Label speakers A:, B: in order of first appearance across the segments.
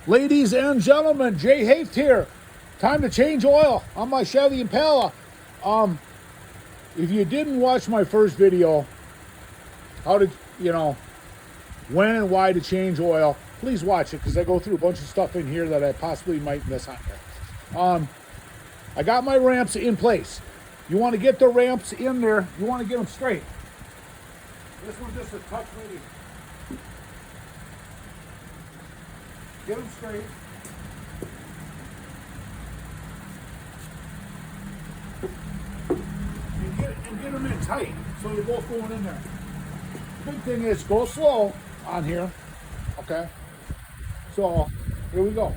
A: Ladies and gentlemen, Jay Haft here. Time to change oil on my Chevy Impala. If you didn't watch my first video, how to, when and why to change oil, please watch it because I go through a bunch of stuff in here that I possibly might miss on here. I got my ramps in place. You want to get the ramps in there, you want to get them straight. This one's just a touch maybe. Get them straight. And get them in tight so you're both going in there. The big thing is go slow on here. Okay? So, here we go.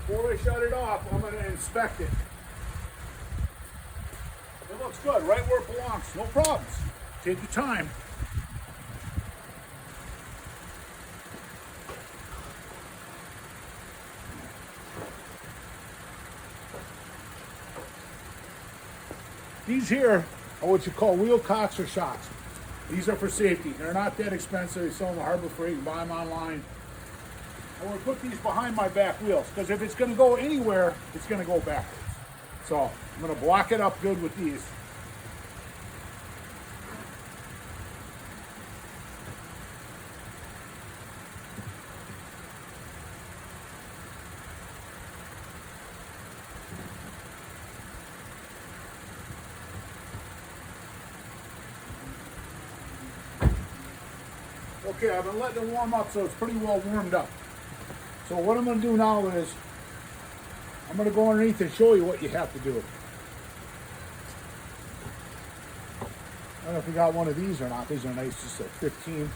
A: Before I shut it off, I'm going to inspect it. It looks good, right where it belongs. No problems. Take your time. These here are what you call wheel cocks or shocks. These are for safety. They're not that expensive. They sell them at Harbor Freight. You can buy them online. I'm going to put these behind my back wheels because if it's going to go anywhere, it's going to go backwards. So I'm going to block it up good with these. Okay, I've been letting it warm up so it's pretty well warmed up. So what I'm going to do now is I'm going to go underneath and show you what you have to do. I don't know if you got one of these or not. These are nice, just like 15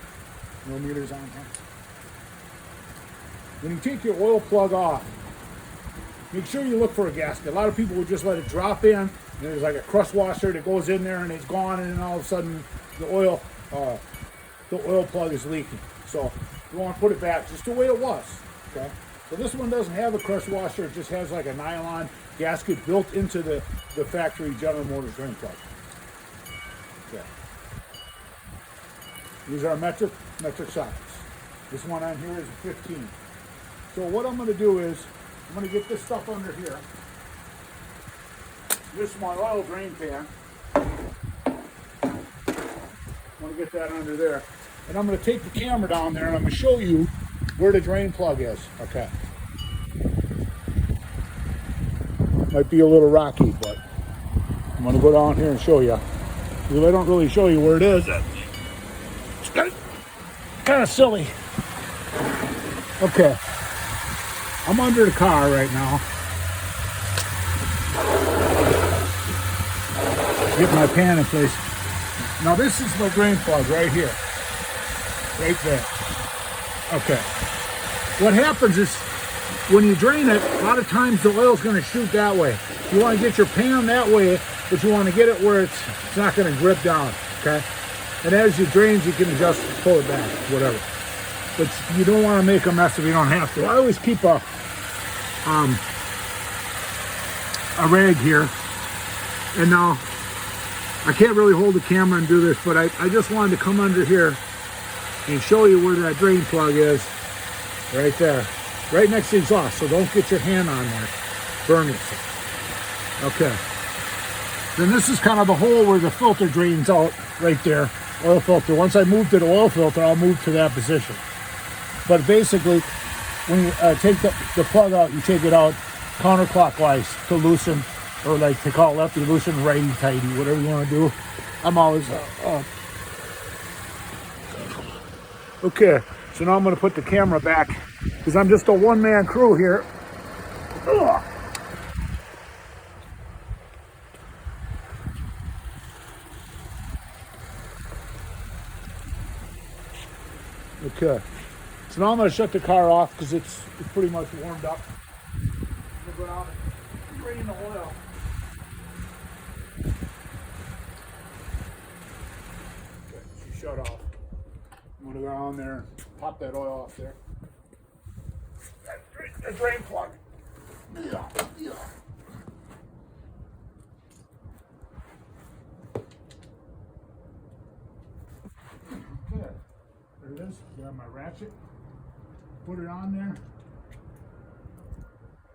A: millimeters on here. When you take your oil plug off, make sure you look for a gasket. A lot of people will just let it drop in, and there's like a crush washer that goes in there and it's gone, and then all of a sudden the oil plug is leaking. So you want to put it back just the way it was. Okay, so this one doesn't have a crush washer. It just has like a nylon gasket built into the factory General Motors drain plug. Okay. These are metric sockets. This one on here is a 15. So what I'm going to do is I'm going to get this stuff under here. This is my oil drain pan. I'm going to get that under there. And I'm going to take the camera down there and I'm going to show you where the drain plug is. Okay. Might be a little rocky, but I'm going to go down here and show you. Because I don't really show you where it is. It's kind of silly. Okay. I'm under the car right now. Get my pan in place. Now this is my drain plug right here. Right there. Okay. What happens is when you drain it, a lot of times the oil's going to shoot that way. You want to get your pan that way, but you want to get it where it's not going to grip down. Okay. And as you drain, you can adjust, pull it back, whatever. But you don't want to make a mess if you don't have to. I always keep a rag here. And now I can't really hold the camera and do this, but I just wanted to come under here and show you where that drain plug is. Right there. Right next to the exhaust, so don't get your hand on there. Burn yourself. Okay. Then this is kind of the hole where the filter drains out right there. Oil filter. Once I move to the oil filter, I'll move to that position. But basically, when you take the plug out, you take it out counterclockwise to loosen, or like they call it lefty loosen, righty tighty, whatever you want to do. I'm always okay. So now I'm going to put the camera back because I'm just a one-man crew here. Ugh. Okay. So now I'm going to shut the car off because it's pretty much warmed up. I'm going to go down and drain the oil. Okay, she shut off. I'm going to go down there, pop that oil off there. The drain plug. Yeah. Okay. There it is. Got my ratchet. Put it on there.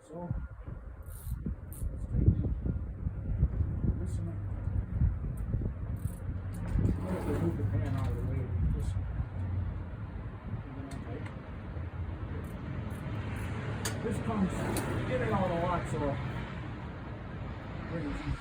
A: So let's take this I'm going to move the pan out of the way. This comes in and out a lot, so very easy.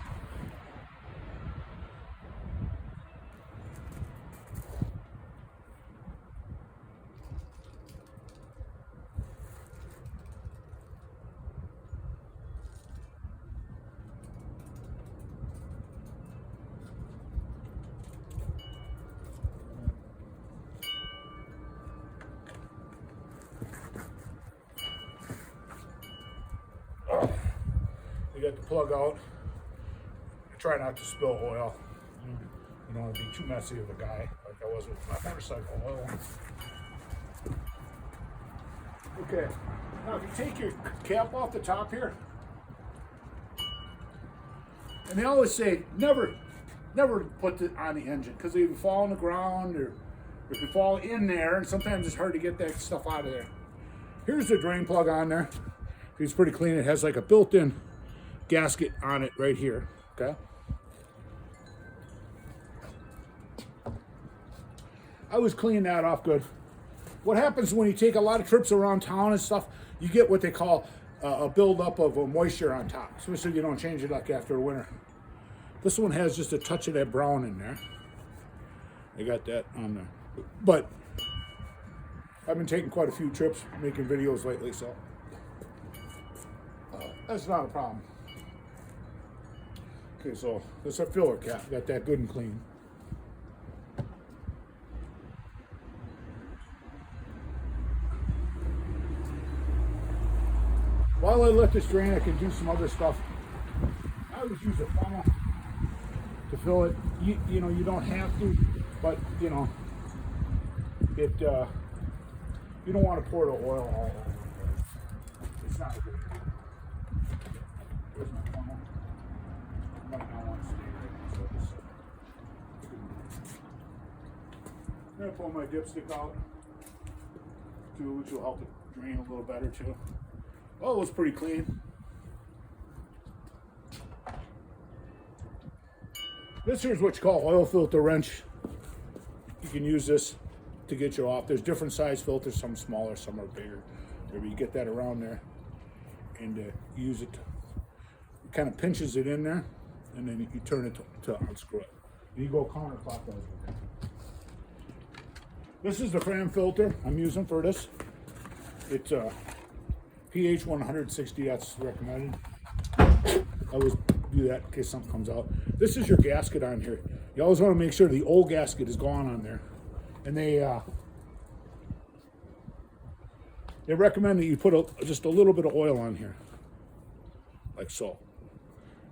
A: You got the plug out. Try not to spill oil. You don't want to be too messy of a guy like I was with my motorcycle oil. Okay, now if you take your cap off the top here, and they always say never put it on the engine because if you fall on the ground or if you fall in there, and sometimes it's hard to get that stuff out of there. Here's the drain plug on there. It's pretty clean. It has like a built-in gasket on it right here. Okay. I was cleaning that off good. What happens when you take a lot of trips around town and stuff, you get what they call a buildup of moisture on top, especially if you don't change it like after the winter. This one has just a touch of that brown in there. I got that on there. But I've been taking quite a few trips, making videos lately, so that's not a problem. Okay, so this is a filler cap. Got that good and clean. While I let this drain, I can do some other stuff. I always use a funnel to fill it. You know, you don't have to, but you know, it. You don't want to pour the oil all over the place. It's not a good thing. There's my funnel. I might not want to stay there, so I'm gonna pull my dipstick out too, which will help it drain a little better too. Oh, it was pretty clean. This here is what you call oil filter wrench. You can use this to get you off. There's different size filters, some smaller, some are bigger. Maybe you get that around there and use it. It kind of pinches it in there, and then you turn it to unscrew it. And you go counterclockwise with it. This is the Fram filter I'm using for this. It's pH 160, that's recommended. I always do that in case something comes out. This is your gasket on here. You always want to make sure the old gasket is gone on there. And they recommend that you put just a little bit of oil on here, like so,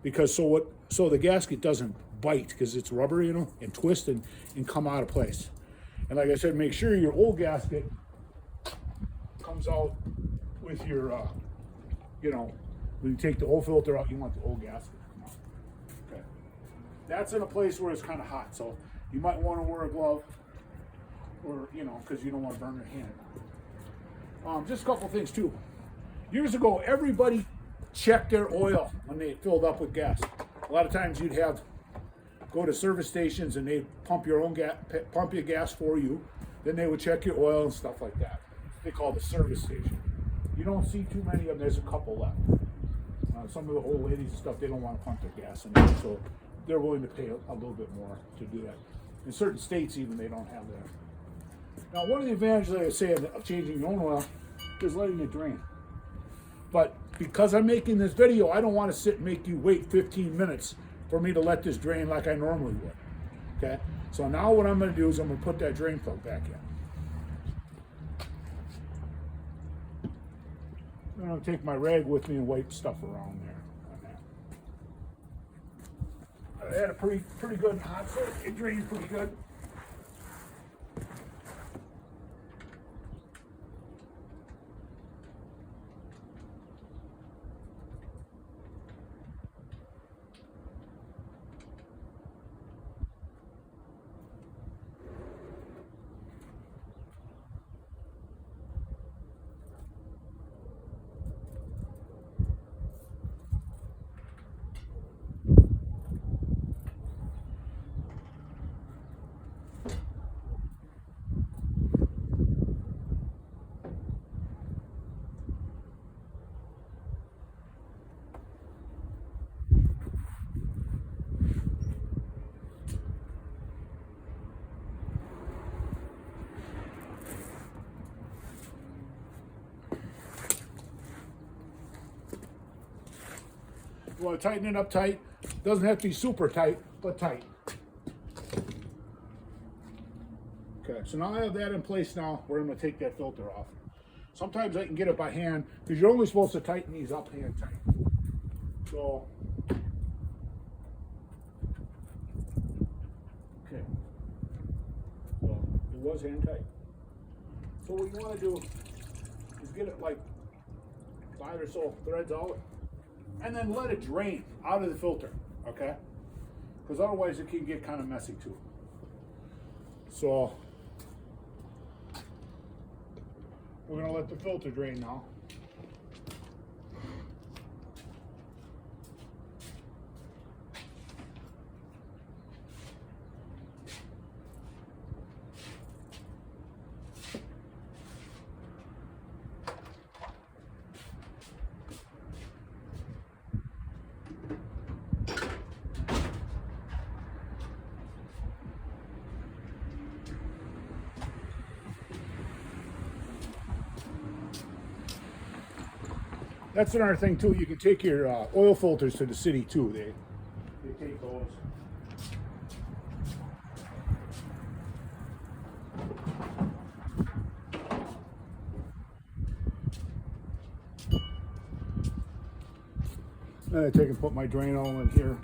A: because so the gasket doesn't bite because it's rubber, you know, and twist and come out of place. And like I said, make sure your old gasket comes out with your, you know, when you take the old filter out, you want the old gasket to come out. Okay, that's in a place where it's kind of hot, so you might want to wear a glove. Or, you know, because you don't want to burn your hand. Just a couple things too. Years ago, everybody checked their oil when they filled up with gas. A lot of times you'd go to service stations and they'd pump your gas for you. Then they would check your oil and stuff like that. They call the service station. You don't see too many of them. There's a couple left. Some of the old ladies and stuff, they don't want to pump their gas in there, so they're willing to pay a little bit more to do that. In certain states, even, they don't have that. Now, one of the advantages, like I say, of changing your own oil is letting it drain. But because I'm making this video, I don't want to sit and make you wait 15 minutes for me to let this drain like I normally would. Okay? So now what I'm going to do is I'm going to put that drain plug back in. I'm gonna take my rag with me and wipe stuff around there. I had a pretty good hot soak. It drained pretty good. You want to tighten it up tight. Doesn't have to be super tight, but tight. Okay, so now I have that in place now where I'm going to take that filter off. Sometimes I can get it by hand because you're only supposed to tighten these up hand tight. So, okay. So it was hand tight. So what you want to do is get it like 5 or so threads out and then let it drain out of the filter, okay? Because otherwise it can get kind of messy too. So we're gonna let the filter drain now. That's another thing too. You can take your oil filters to the city too. They take those. Then I take and put my drain oil in here.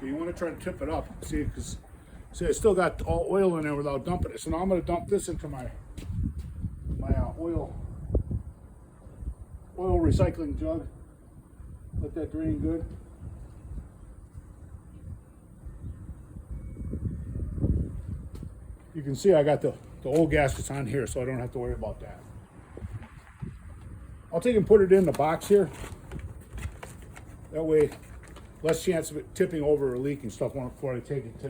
A: You want to try to tip it up, see, because I still got all oil in there without dumping it. So now I'm going to dump this into my oil recycling jug. Let that drain good. You can see I got the old gaskets on here, so I don't have to worry about that. I'll take and put it in the box here. That way, less chance of it tipping over or leaking stuff before I take it to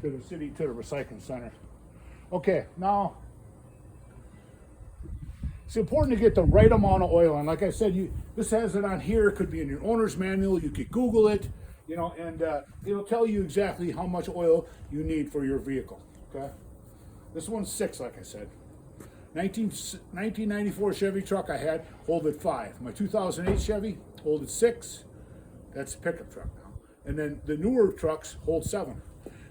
A: the city, to the recycling center. Okay, now it's important to get the right amount of oil. And like I said, this has it on here. It could be in your owner's manual. You could Google it, you know, and it'll tell you exactly how much oil you need for your vehicle. Okay, this one's 6, like I said. 1994 Chevy truck I had, hold it 5. My 2008 Chevy, hold it 6. That's a pickup truck now. And then the newer trucks hold 7.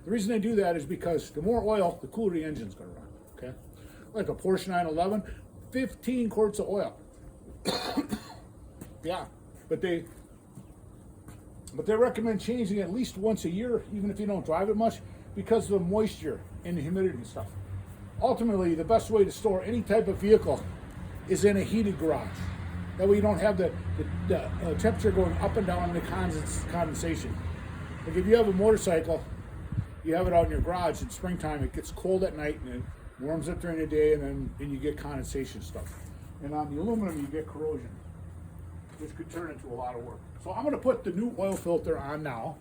A: The reason they do that is because the more oil, the cooler the engine's gonna run, okay? Like a Porsche 911, 15 quarts of oil. Yeah, but they recommend changing at least once a year, even if you don't drive it much, because of the moisture and the humidity and stuff. Ultimately, the best way to store any type of vehicle is in a heated garage. That way you don't have the temperature going up and down in the condensation. Like if you have a motorcycle, you have it out in your garage in springtime, it gets cold at night and it warms up during the day, and then you get condensation stuff. And on the aluminum, you get corrosion, which could turn into a lot of work. So I'm gonna put the new oil filter on now.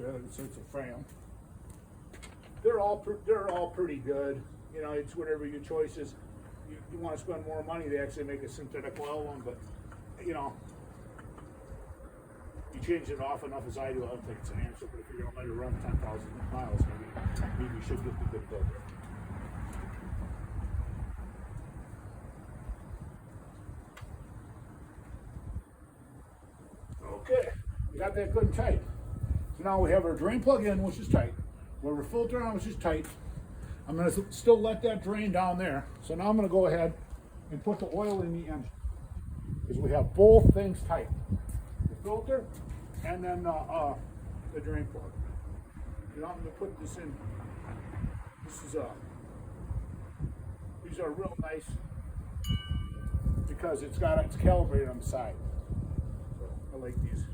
A: filter. It's a frame. They're all pretty good. You know, it's whatever your choice is. You want to spend more money, they actually make a synthetic oil one, but you know, you change it off enough as I do, I don't think it's an answer. But if you're going to let it run 10,000 miles, maybe you should get the good filter. Okay, we got that good and tight. So now we have our drain plug in, which is tight. We have our filter on, which is tight. I'm going to still let that drain down there. So now I'm going to go ahead and put the oil in the engine, because we have both things tight. The filter and then the drain plug. You know, I'm going to put this in. This is these are real nice because it's calibrated on the side. So I like these.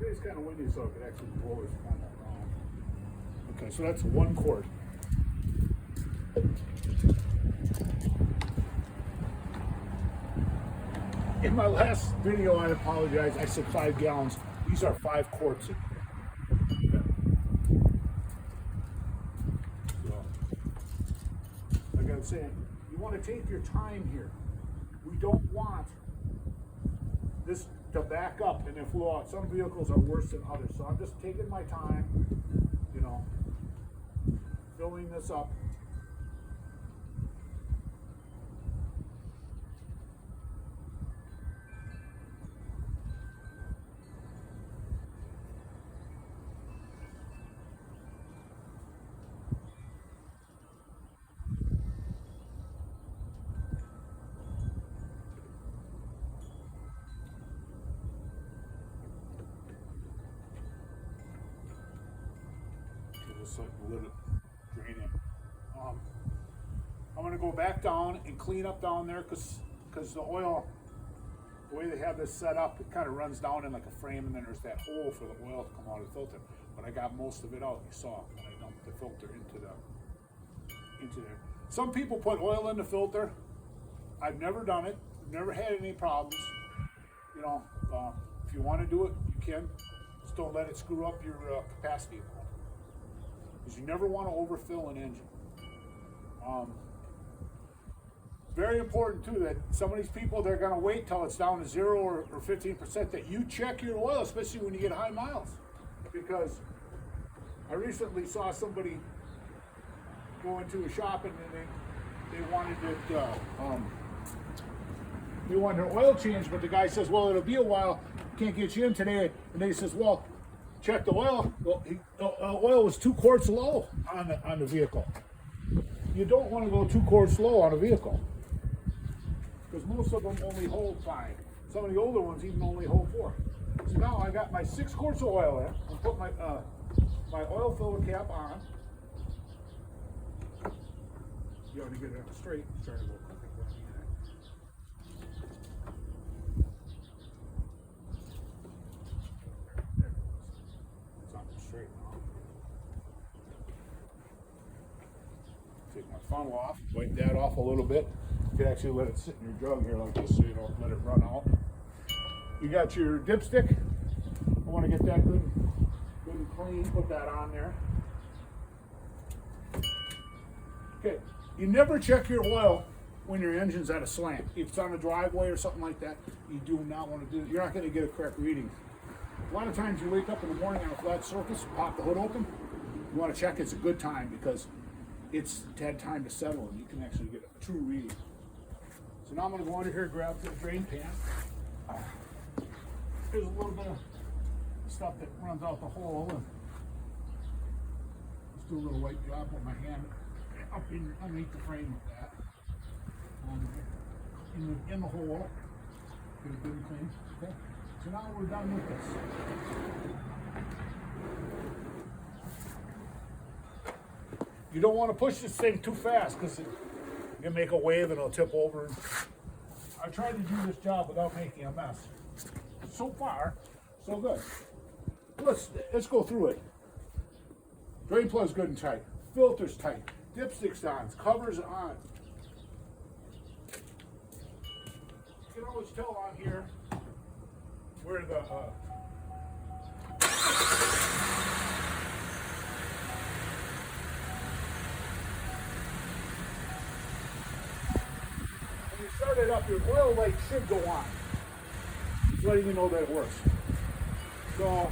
A: It's kind of windy, so it could actually blow this kind of around. Okay, so that's 1 quart. In my last video, I apologize, I said 5 gallons. These are 5 quarts. Okay. So, like I was saying, you want to take your time here. We don't want this to back up and then flow out. Some vehicles are worse than others, so I'm just taking my time, you know, filling this up. Just let it drain in. I'm going to go back down and clean up down there because the oil, the way they have this set up, it kind of runs down in like a frame, and then there's that hole for the oil to come out of the filter. But I got most of it out. You saw when I dumped the filter into there. Some people put oil in the filter. I've never done it. I've never had any problems. You know, if you want to do it, you can. Just don't let it screw up your capacity. Because you never want to overfill an engine. Very important too that some of these people, they're going to wait till it's down to 0 or 15%, that you check your oil, especially when you get high miles. Because I recently saw somebody go into a shop and they wanted it, they wanted an oil change, but the guy says, well, it'll be a while, can't get you in today. And they says, well, check the oil. Well, oil was 2 quarts low on the vehicle. You don't want to go 2 quarts low on a vehicle, because most of them only hold 5. Some of the older ones even only hold 4. So now I got my 6 quarts of oil in. I'll put my my oil filler cap on. You ought to get it on straight. Sorry, a little quick. Straight now. Take my funnel off, wipe that off a little bit. You can actually let it sit in your jug here like this so you don't let it run out. You got your dipstick. I want to get that good and clean. Put that on there. Okay, you never check your oil when your engine's at a slant. If it's on a driveway or something like that, you do not want to do it. You're not going to get a correct reading. A lot of times you wake up in the morning on a flat surface, pop the hood open. You want to check it's a good time because it's had time to settle and you can actually get a true reading. So now I'm going to go under here and grab the drain pan. There's a little bit of stuff that runs out the hole. And just do a little white job with my hand up underneath the frame of that. In the hole. Get it good and clean. Okay. So now we're done with this. You don't want to push this thing too fast because you can make a wave and it'll tip over. I tried to do this job without making a mess. So far, so good. Let's go through it. Drain plug's good and tight. Filter's tight. Dipstick's on. Cover's on. You can always tell on here where the when you start it up, your oil light should go on. It's letting you know that it works. So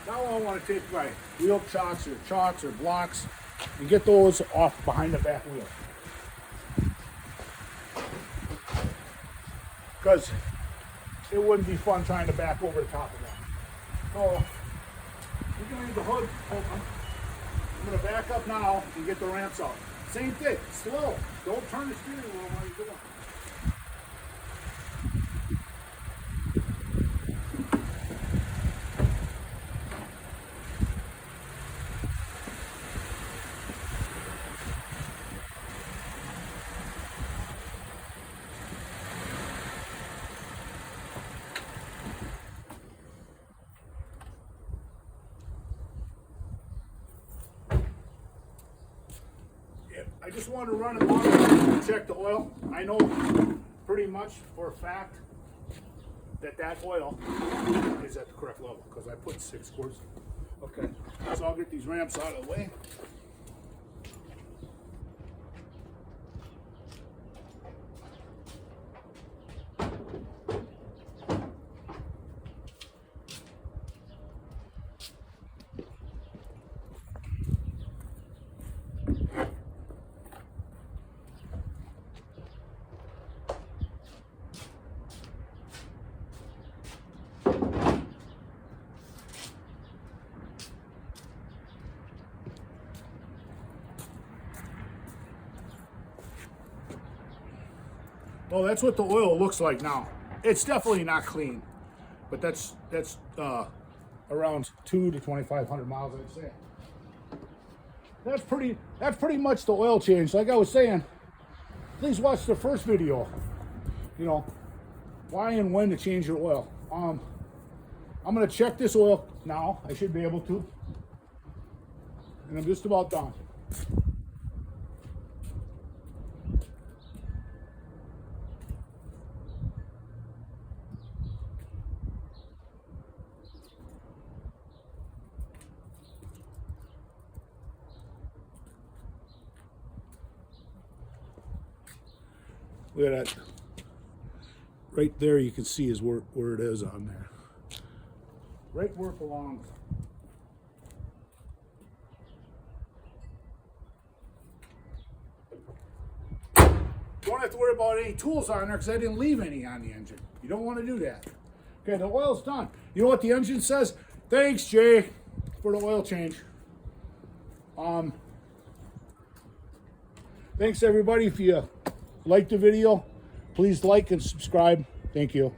A: now I want to take my wheel chocks or blocks and get those off behind the back wheel. Because it wouldn't be fun trying to back over the top of that. So you can leave the hood open. I'm going to back up now and get the ramps out. Same thing, slow. Don't turn the steering wheel while you're doing it. I just wanted to run it on and check the oil. I know pretty much for a fact that oil is at the correct level because I put 6 quarts. Okay, so I'll get these ramps out of the way. Well, that's what the oil looks like now. It's definitely not clean, but that's around 200 to 2,500 miles, I'd say. That's pretty much the oil change. Like I was saying, please watch the first video. You know, why and when to change your oil. I'm gonna check this oil now. I should be able to, and I'm just about done. Look at that. Right there you can see is where it is on there. Right where it belongs. Don't have to worry about any tools on there because I didn't leave any on the engine. You don't want to do that. Okay, the oil's done. You know what the engine says? Thanks, Jay, for the oil change. Thanks everybody. If you liked the video, please like and subscribe. Thank you.